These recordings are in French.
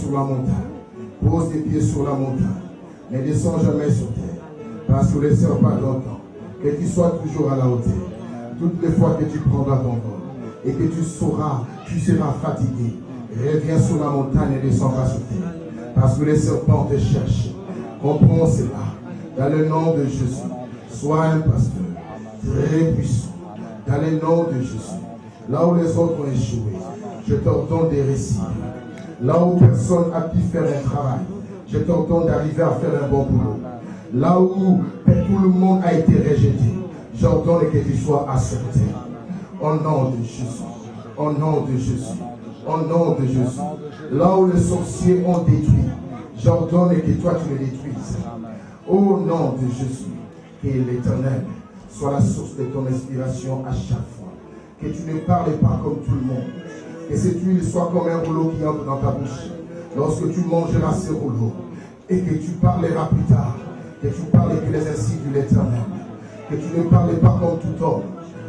sur la montagne. Pose tes pieds sur la montagne. Ne descends jamais sur terre. Parce que ne laisse pas longtemps. Que tu sois toujours à la hauteur. Toutes les fois que tu prendras ton vol et que tu seras fatigué. Reviens sur la montagne et descends pas sur terre. Parce que les serpents te cherchent. Comprends cela. Dans le nom de Jésus. Sois un pasteur très puissant. Dans le nom de Jésus. Là où les autres ont échoué, je t'ordonne de réussir. Là où personne n'a pu faire un travail, je t'ordonne d'arriver à faire un bon boulot. Là où tout le monde a été rejeté, j'ordonne que tu sois accepté. Au nom de Jésus. Au nom de Jésus. Au nom de Jésus. Là où les sorciers ont détruit, j'ordonne que toi tu les détruises. Au nom de Jésus. Que l'Éternel soit la source de ton inspiration à chaque fois. Que tu ne parles pas comme tout le monde. Que cette huile soit comme un rouleau qui entre dans ta bouche. Lorsque tu mangeras ce rouleau et que tu parleras plus tard, que tu parles que les insignes de l'Éternel. Que tu ne parles pas comme tout homme.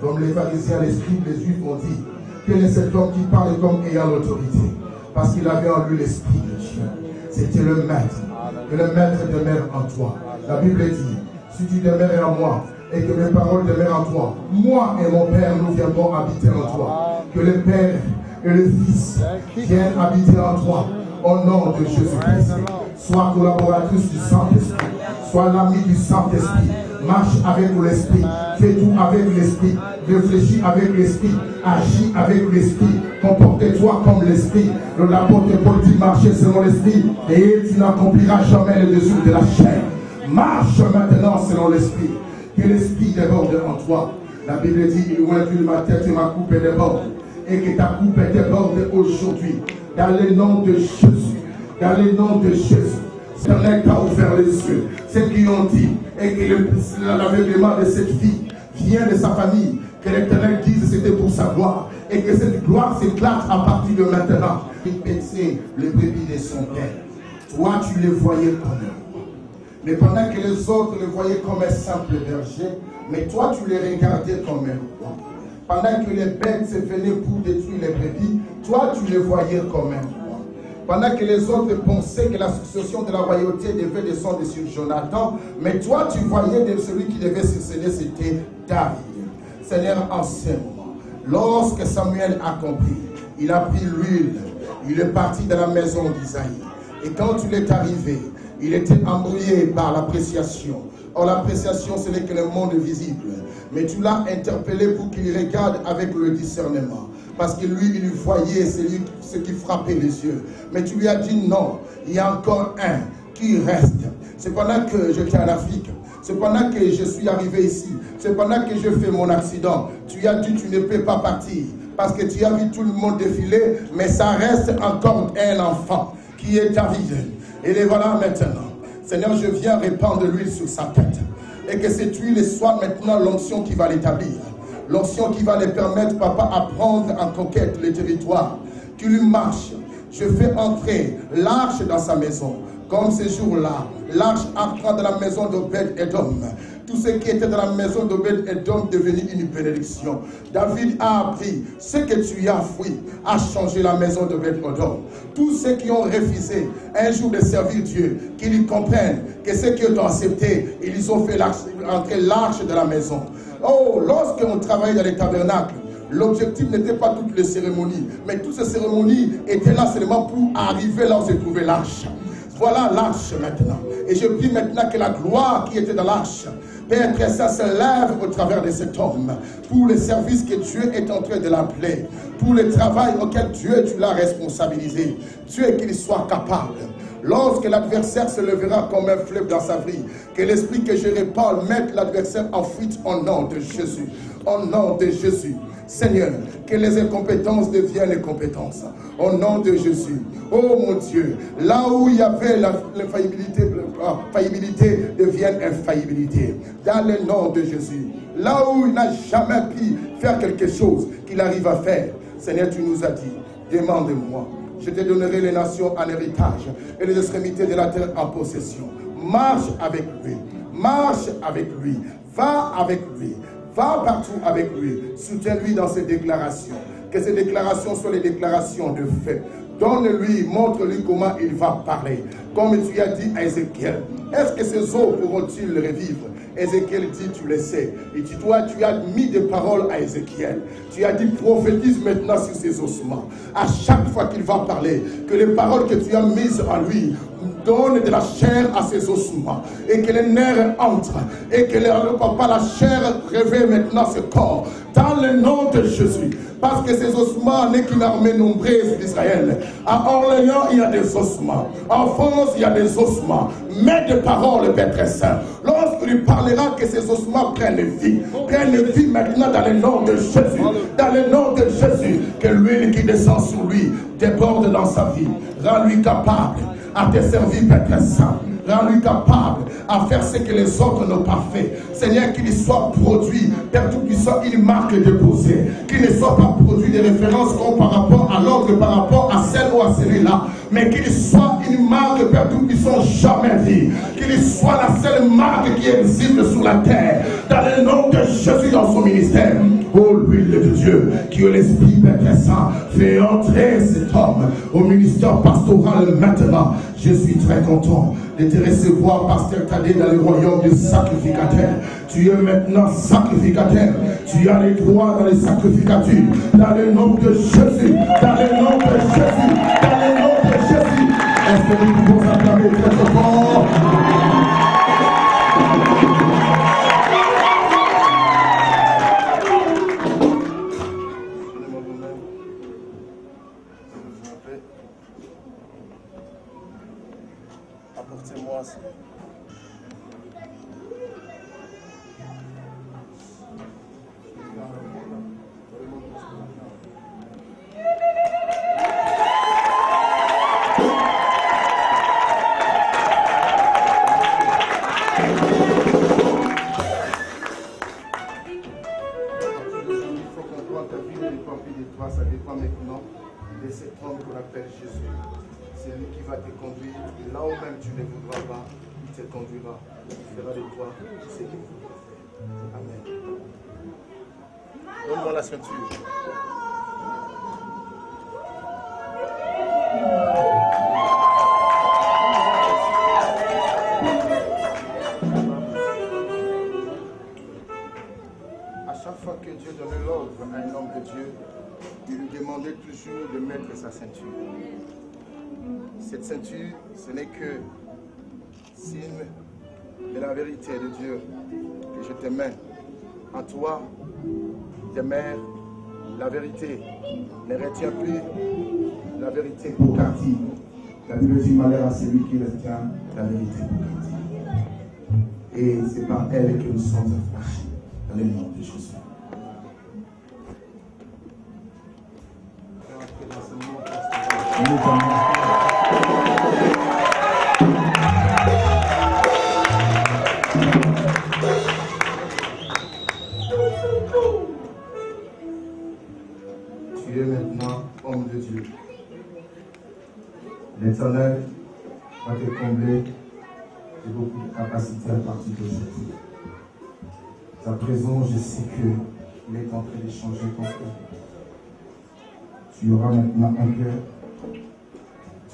Comme les pharisiens, les scribes, les juifs ont dit. Quel est cet homme qui parle comme ayant l'autorité? Parce qu'il avait en lui l'esprit de Dieu. C'était le maître. Que le maître demeure en toi. La Bible dit, si tu demeures en moi, et que mes paroles demeurent en toi, moi et mon Père, nous viendrons habiter en toi. Que le Père et le Fils viennent habiter en toi. Au nom de Jésus-Christ. Sois collaboratrice du Saint-Esprit. Sois l'ami du Saint-Esprit. Marche avec l'Esprit. Fais tout avec l'Esprit. Réfléchis avec l'Esprit. Agis avec l'Esprit. Comporte-toi comme l'Esprit. L'apôtre Paul dit marcher selon l'Esprit. Et tu n'accompliras jamais le dessous de la chair. Marche maintenant selon l'Esprit. Que l'Esprit déborde en toi. La Bible dit, il oint ma tête et ma coupe déborde. Et que ta coupe déborde aujourd'hui. Dans le nom de Jésus. Dans le nom de Jésus. L'Éternel t'a ouvert les yeux. Ceux qui ont dit, et que l'aveuglement de cette fille vient de sa famille. Que l'Éternel dise c'était pour sa gloire. Et que cette gloire s'éclate à partir de maintenant. Il pèsait le brebis de son père. Toi, tu les voyais comme un. Mais pendant que les autres le voyaient comme un simple berger, mais toi tu les regardais comme un roi. Pendant que les bêtes se venaient pour détruire les brebis, toi tu les voyais comme un roi. Pendant que les autres pensaient que la succession de la royauté devait descendre sur Jonathan, mais toi tu voyais de celui qui devait succéder, c'était David. Seigneur, en ce moment, lorsque Samuel a compris, il a pris l'huile, il est parti de la maison d'Isaïe. Et quand il est arrivé, il était embrouillé par l'appréciation. Or, l'appréciation, ce n'est que le monde visible. Mais tu l'as interpellé pour qu'il regarde avec le discernement. Parce que lui, il voyait ce qui frappait les yeux. Mais tu lui as dit non, il y a encore un qui reste. C'est pendant que j'étais en Afrique. C'est pendant que je suis arrivé ici. C'est pendant que je fais mon accident. Tu as dit tu ne peux pas partir. Parce que tu as vu tout le monde défiler. Mais ça reste encore un enfant qui est David. Et les voilà maintenant. Seigneur, je viens répandre l'huile sur sa tête. Et que cette huile soit maintenant l'onction qui va l'établir. L'onction qui va les permettre, papa, à prendre en conquête le territoire. Qui lui marche. Je fais entrer l'arche dans sa maison. Comme ces jours-là, l'arche entra dans la maison d'Obed-Edom. Tout ce qui était dans la maison d'Obed-Edom devenu une bénédiction. David a appris ce que tu as fui à changer la maison d'Obed-Edom. Tous ceux qui ont refusé un jour de servir Dieu, qu'ils comprennent que ceux qui ont accepté, ils ont fait entrer l'arche de la maison. Oh, lorsqu'on travaillait dans les tabernacles, l'objectif n'était pas toutes les cérémonies, mais toutes ces cérémonies étaient là seulement pour arriver là où se trouvait l'arche. Voilà l'arche maintenant. Et je prie maintenant que la gloire qui était dans l'arche, Père très saint, se lève au travers de cet homme pour le service que Dieu est en train de l'appeler, pour le travail auquel Dieu tu l'as responsabilisé. Dieu qu'il soit capable. Lorsque l'adversaire se levera comme un fleuve dans sa vie, que l'esprit que je répands mette l'adversaire en fuite au nom de Jésus. Au nom de Jésus. Seigneur, que les incompétences deviennent les compétences. Au nom de Jésus. Oh mon Dieu, là où il y avait l'infaillibilité, faillibilité devienne infaillibilité. Dans le nom de Jésus. Là où il n'a jamais pu faire quelque chose qu'il arrive à faire. Seigneur, tu nous as dit, demande-moi. Je te donnerai les nations en héritage et les extrémités de la terre en possession. Marche avec lui. Marche avec lui. Va avec lui. Va partout avec lui. Soutiens-lui dans ses déclarations. Que ces déclarations soient les déclarations de fait. Donne-lui, montre-lui comment il va parler. Comme tu as dit à Ézéchiel, est-ce que ces eaux pourront-ils revivre? Ézéchiel dit, tu le sais. Et toi, tu as mis des paroles à Ézéchiel. Tu as dit, prophétise maintenant sur ses ossements. À chaque fois qu'il va parler, que les paroles que tu as mises en lui donne de la chair à ses ossements et que les nerfs entrent et que la chair réveille maintenant ce corps dans le nom de Jésus, parce que ces ossements n'est qu'une armée nombreuse d'Israël. À Orléans il y a des ossements, en France il y a des ossements, mais des paroles Père Saint, lorsque lui parlera que ces ossements prennent vie maintenant dans le nom de Jésus, dans le nom de Jésus, que l'huile qui descend sur lui déborde dans sa vie, rends-lui capable à te servir, Père Saint. Rends-lui capable à faire ce que les autres n'ont pas fait. Seigneur, qu'il soit produit, Père Tout-Puissant, une marque déposée. Qu'il ne soit pas produit de référence comme par rapport à l'autre, par rapport à celle ou à celui-là. Mais qu'il soit une marque, Père Tout-Puissant, jamais vie. Qu'il soit la seule marque qui existe sur la terre. Dans le nom de Jésus dans son ministère. Oh, l'huile de Dieu, qui est l'Esprit, Père Saint, fait entrer cet homme au ministère pastoral maintenant. Je suis très content de te recevoir, Pasteur Tadé, dans le royaume des sacrificateurs. Tu es maintenant sacrificateur. Tu as les droits dans les sacrificatures. Dans le nom de Jésus. Dans le nom de Jésus. Dans le nom de Jésus. Est-ce que nous pouvons acclamer très fort? Apportez-moi ça. Ça dépend maintenant de cet homme qu'on appelle Jésus. C'est lui qui va te conduire. Là où même tu ne voudras pas, il te conduira. Il fera de toi ce qu'il voudra faire. Amen. Donne-moi la ceinture. À chaque fois que Dieu donnait l'ordre à un homme de Dieu, il lui demandait toujours de mettre sa ceinture. Cette ceinture, ce n'est que signe de la vérité de Dieu que je te mets en toi, tes mères, la vérité. Ne retiens plus la vérité pour Cathy. La Bible dit malheur à celui qui retient la vérité pour Cathy. Et c'est par elle que nous sommes affranchis dans le nom de Jésus. Tu es maintenant homme de Dieu. L'Éternel va te combler de beaucoup de capacités à partir d'aujourd'hui. À présent, je sais qu'il est en train de changer ton cœur. Tu auras maintenant un cœur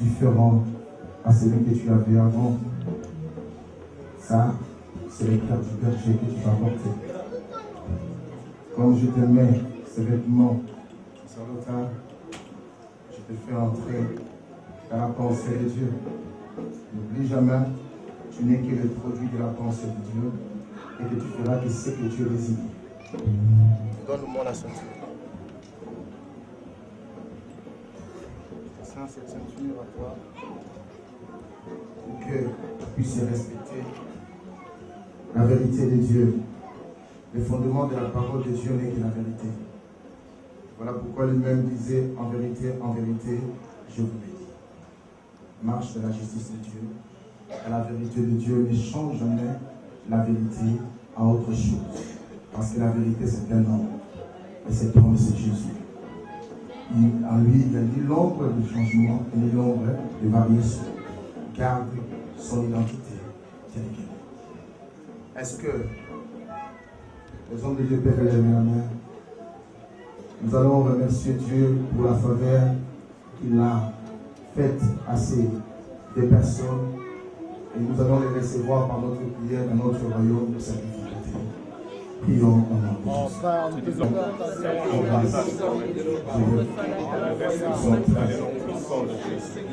différent à celui que tu avais avant. Ça, c'est le cœur du berger que tu vas porter. Comme je te mets ces vêtements sur l'autel, je te fais entrer dans la pensée de Dieu. N'oublie jamais, tu n'es que le produit de la pensée de Dieu et que tu feras que ce que Dieu désire. Donne-moi la ceinture. Cette ceinture à toi pour que tu puisses respecter la vérité de Dieu. Le fondement de la parole de Dieu n'est que la vérité. Voilà pourquoi lui-même disait en vérité, je vous l'ai dit. Marche de la justice de Dieu. Et la vérité de Dieu ne change jamais la vérité à autre chose. Parce que la vérité c'est un homme. Et cet homme c'est Jésus. En lui, il n'y a ni l'ombre de changement, ni l'ombre de variation. Garde son identité telle qu'elle est. Est-ce que les hommes de Dieu peuvent lever la main? Nous allons remercier Dieu pour la faveur qu'il a faites à des personnes et nous allons les recevoir par notre prière dans notre royaume de sanctification. Prions en nom de Jésus.